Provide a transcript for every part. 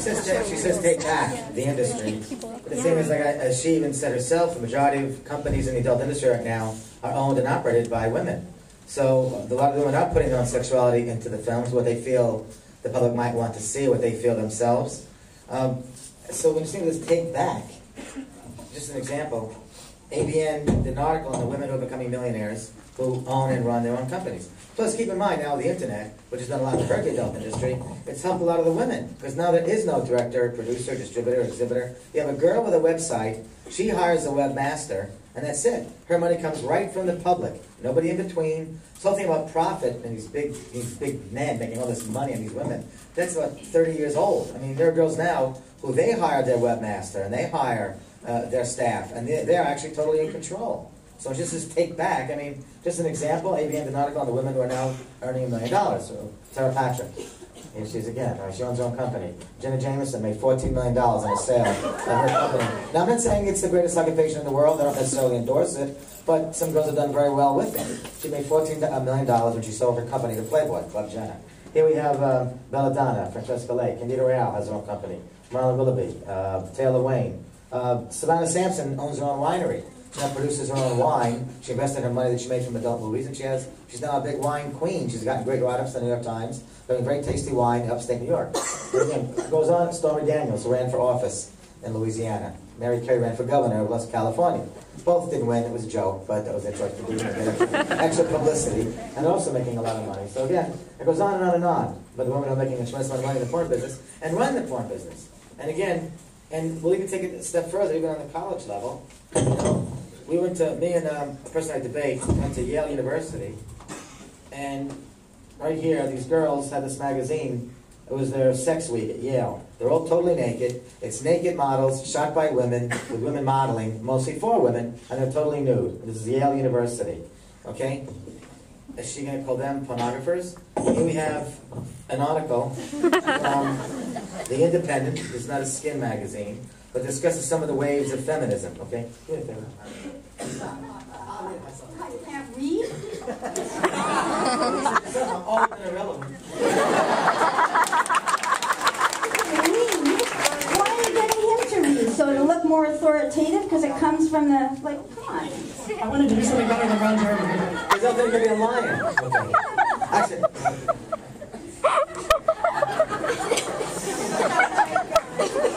says take back the industry. But the thing is, like as she even said herself, the majority of companies in the adult industry right now are owned and operated by women. So a lot of women are putting their own sexuality into the films, what they feel the public might want to see, what they feel themselves. So when you see this take back, just an example, ABN did an article on the women who are becoming millionaires who own and run their own companies. Plus, keep in mind now the internet, which has done a lot to hurt the adult industry, it's helped a lot of the women. Because now there is no director, producer, distributor, exhibitor. You have a girl with a website, she hires a webmaster, and that's it. Her money comes right from the public. Nobody in between. This whole thing about profit and these big men making all this money on these women, that's about 30 years old. I mean, there are girls now who they hire their webmaster, and they hire their staff, and they're actually totally in control. So just as take back, I mean, just an example, ABN did an article on the women who are now earning $1 million. So Sarah Patrick, here she is again, she owns her own company. Jenna Jameson made $14 million on a sale of her company. Now I'm not saying it's the greatest occupation in the world, I don't necessarily endorse it, but some girls have done very well with it. She made $14 million when she sold her company to Playboy, Club Jenna. Here we have Belladonna, Francesca Lake, Candida Royale has her own company, Marlon Willoughby, Taylor Wayne. Savannah Sampson owns her own winery. She now produces her own wine. She invested her money that she made from adult movies, and she's now a big wine queen. She's gotten great write-ups in the New York Times, doing very tasty wine in upstate New York. And again, it goes on. Stormy Daniels, who ran for office in Louisiana. Mary Kay ran for governor of West California. Both didn't win. It was a joke, but that was their choice to do it. Extra publicity, and also making a lot of money. So again, it goes on and on and on. But the women are making a tremendous amount of money in the porn business and run the porn business. And again, and we'll even take it a step further, even on the college level. You know, we went to, me and a person I debate, went to Yale University, and right here, these girls had this magazine. It was their sex week at Yale. They're all totally naked. It's naked models shot by women, with women modeling, mostly for women, and they're totally nude. This is Yale University, okay? Is she going to call them pornographers? Here we have an article from The Independent. It's not a skin magazine, but discusses some of the waves of feminism, okay? Do me a favor. You can't read? I'm old and irrelevant. Why are you getting him to read? So it'll look more authoritative because it comes from the, like, come on. I wanted to do something better than Ron Jeremy. There's nothing going to be a lion. Okay. Actually.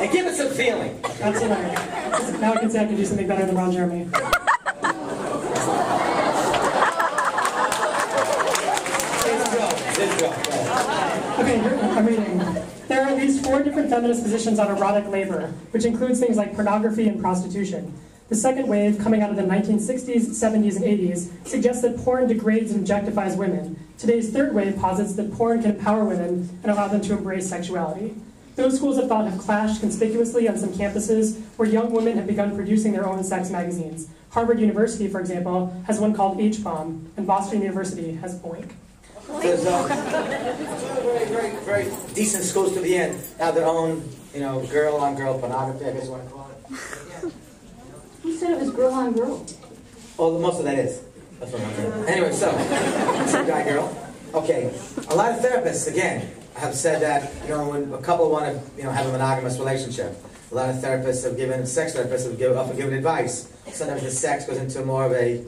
And give it some feeling. That's what I now I can say I can do something better than Ron Jeremy. Okay, I'm reading. There are at least 4 different feminist positions on erotic labor, which includes things like pornography and prostitution. The second wave, coming out of the 1960s, 70s, and 80s, suggests that porn degrades and objectifies women. Today's third wave posits that porn can empower women and allow them to embrace sexuality. Those schools of thought have clashed conspicuously on some campuses where young women have begun producing their own sex magazines. Harvard University, for example, has one called H-Bomb, and Boston University has Boink. There's very decent schools to be in. Have their own, girl-on-girl pornography, I guess you want to call it. Yeah. Who said it was girl on girl? Well, most of that is. That's what I'm saying. Anyway, so guy-girl. Okay, a lot of therapists, again, have said that, when a couple want to, have a monogamous relationship, a lot of therapists have given, sex therapists have often given advice. Sometimes the sex goes into more of a,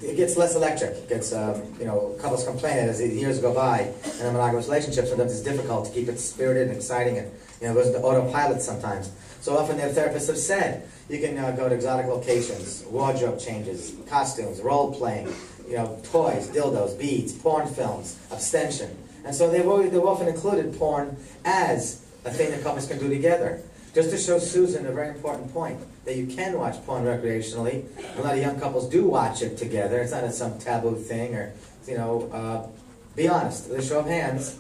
it gets less electric. It gets, couples complain that as the years go by in a monogamous relationship, sometimes it's difficult to keep it spirited and exciting, and it goes into autopilot sometimes. So often their therapists have said, you can go to exotic locations, wardrobe changes, costumes, role-playing, toys, dildos, beads, porn films, abstention. And so they've often included porn as a thing that couples can do together. Just to show Susan a very important point, that you can watch porn recreationally. A lot of young couples do watch it together. It's not some taboo thing, or, be honest, with a show of hands.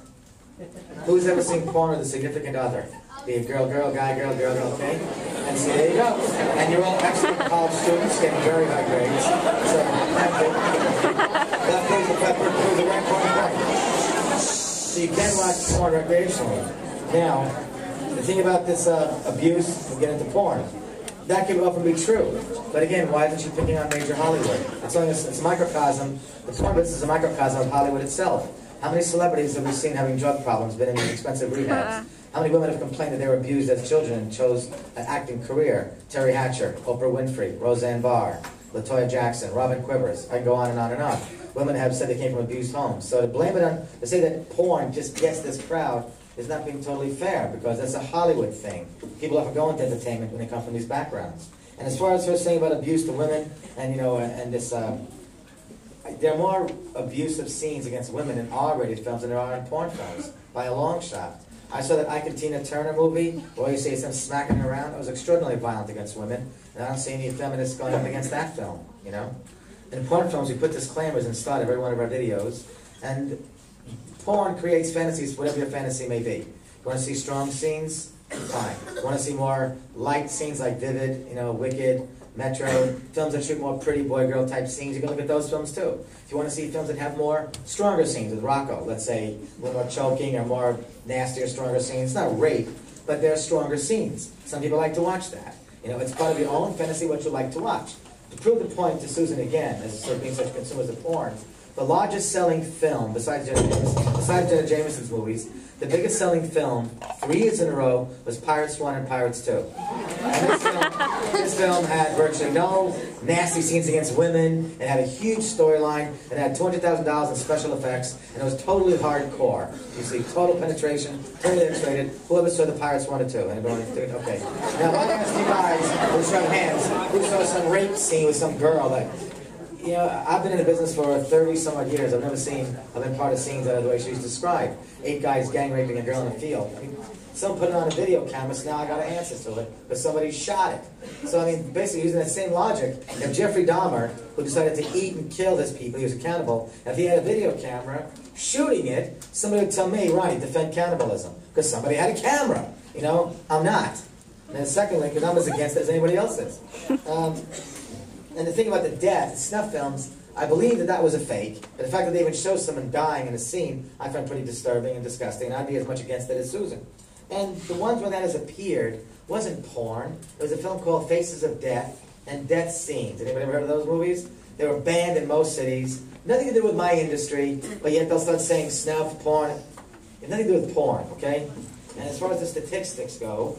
Who's ever seen porn with a significant other? Be a girl, guy, girl, okay? And so there you go. And you're all excellent college students, getting very high grades. So that proves a very important point. So you can watch porn recreationally. Now, the thing about this abuse of getting into porn, that can often be true. But again, why isn't she picking on major Hollywood? It's a microcosm. The porn business is a microcosm of Hollywood itself. How many celebrities have we seen having drug problems, been in expensive rehabs? How many women have complained that they were abused as children and chose an acting career? Terry Hatcher, Oprah Winfrey, Roseanne Barr, LaToya Jackson, Robin Quivers. I can go on and on and on. Women have said they came from abused homes. So to blame it on, to say that porn just gets this crowd is not being totally fair, because that's a Hollywood thing. People often go into entertainment when they come from these backgrounds. And as far as her saying about abuse to women, and and this, there are more abusive scenes against women in R-rated films than there are in porn films, by a long shot. I saw that Ike and Tina Turner movie, where you see them smacking her around. It was extraordinarily violent against women, and I don't see any feminists going up against that film, In porn films, we put disclaimers inside of every one of our videos, and porn creates fantasies, whatever your fantasy may be. You want to see strong scenes? Fine. You want to see more light scenes like Vivid, Wicked, Metro, films that shoot more pretty boy-girl type scenes, you can look at those films too. If you want to see films that have more stronger scenes, with Rocco, let's say, a little more choking or more nastier, stronger scenes. It's not rape, but there are stronger scenes. Some people like to watch that. It's part of your own fantasy what you like to watch. To prove the point to Susan again, as sort of being such consumers of porn, the largest selling film, besides Jenna Jameson's movies, the biggest selling film, 3 years in a row, was Pirates 1 and Pirates 2. And this film had virtually no nasty scenes against women. It had a huge storyline. It had $200,000 in special effects, and it was totally hardcore. You see, total penetration, totally X-rated. Whoever saw the Pirates 1 or 2? Anybody? Okay. Now, if I ask you guys who showed hands, who saw some rape scene with some girl that... I've been in the business for 30-some-odd years. I've been part of scenes that are the way she's described. 8 guys gang raping a girl in the field. Someone put it on a video camera, so now I got an answer to it, but somebody shot it. So, basically using that same logic, if Jeffrey Dahmer, who decided to eat and kill his people, he was accountable, if he had a video camera shooting it, somebody would tell me, right, defend cannibalism, because somebody had a camera. I'm not. And then secondly, because I'm as against it as anybody else is. And the thing about the death, snuff films, I believe that was a fake. But the fact that they even show someone dying in a scene, I find pretty disturbing and disgusting, and I'd be as much against it as Susan. And the ones where that has appeared wasn't porn. It was a film called Faces of Death and Death Scenes. Anybody ever heard of those movies? They were banned in most cities. Nothing to do with my industry, but yet they'll start saying snuff, porn. It has nothing to do with porn, okay? And as far as the statistics go,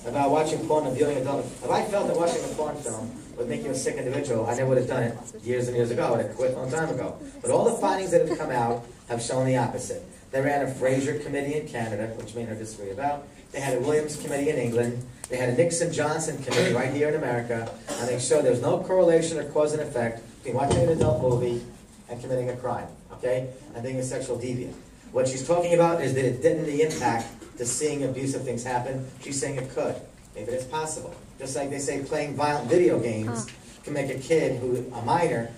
about watching porn and viewing adult, if I felt that watching a porn film would make you a sick individual, I never would have done it years and years ago. I would have quit a long time ago. But all the findings that have come out have shown the opposite. They ran a Fraser committee in Canada, which me and her disagree about. They had a Williams committee in England. They had a Nixon-Johnson committee right here in America, and they showed there's no correlation or cause and effect between watching an adult movie and committing a crime, okay, and being a sexual deviant. What she's talking about is that it didn't the impact to seeing abusive things happen. She's saying it could. Maybe it's possible. Just like they say playing violent video games can make a kid who, a minor,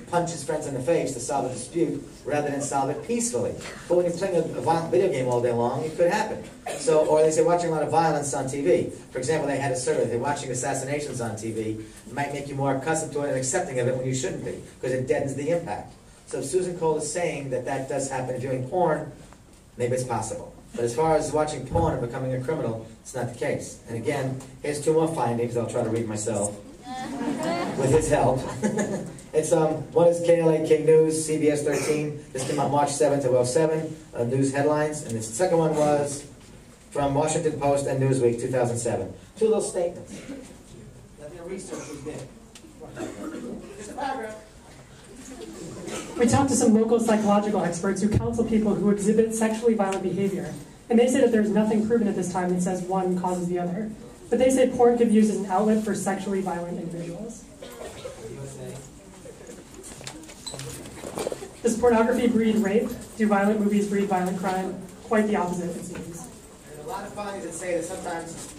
punch his friends in the face to solve a dispute rather than solve it peacefully. But when you're playing a violent video game all day long, it could happen. So, or they say watching a lot of violence on TV. For example, they had a survey that watching assassinations on TV might make you more accustomed to it and accepting of it when you shouldn't be, because it deadens the impact. So if Susan Cole is saying that does happen viewing porn, maybe it's possible. But as far as watching porn and becoming a criminal, it's not the case. And again, here's 2 more findings I'll try to read myself with his help. It's one is KLA King News, CBS 13. This came out March 7th of 07, news headlines. And the second one was from Washington Post and Newsweek, 2007. 2 little statements. Let me research we did. Just a paragraph. We talked to some local psychological experts who counsel people who exhibit sexually violent behavior. And they say that there's nothing proven at this time that says one causes the other. But they say porn could be used as an outlet for sexually violent individuals. Does pornography breed rape? Do violent movies breed violent crime? Quite the opposite, it seems. There's a lot of findings that say that sometimes